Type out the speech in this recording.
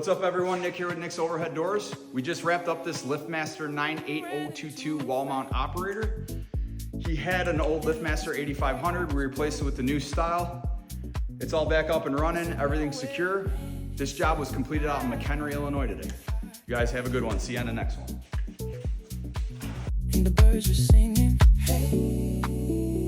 What's up everyone, Nick here with Nick's Overhead Doors. We just wrapped up this LiftMaster 98022 wall mount operator. He had an old LiftMaster 8500, we replaced it with the new style. It's all back up and running, everything's secure. This job was completed out in McHenry, Illinois today. You guys have a good one, see you on the next one. And the birds are singing, hey.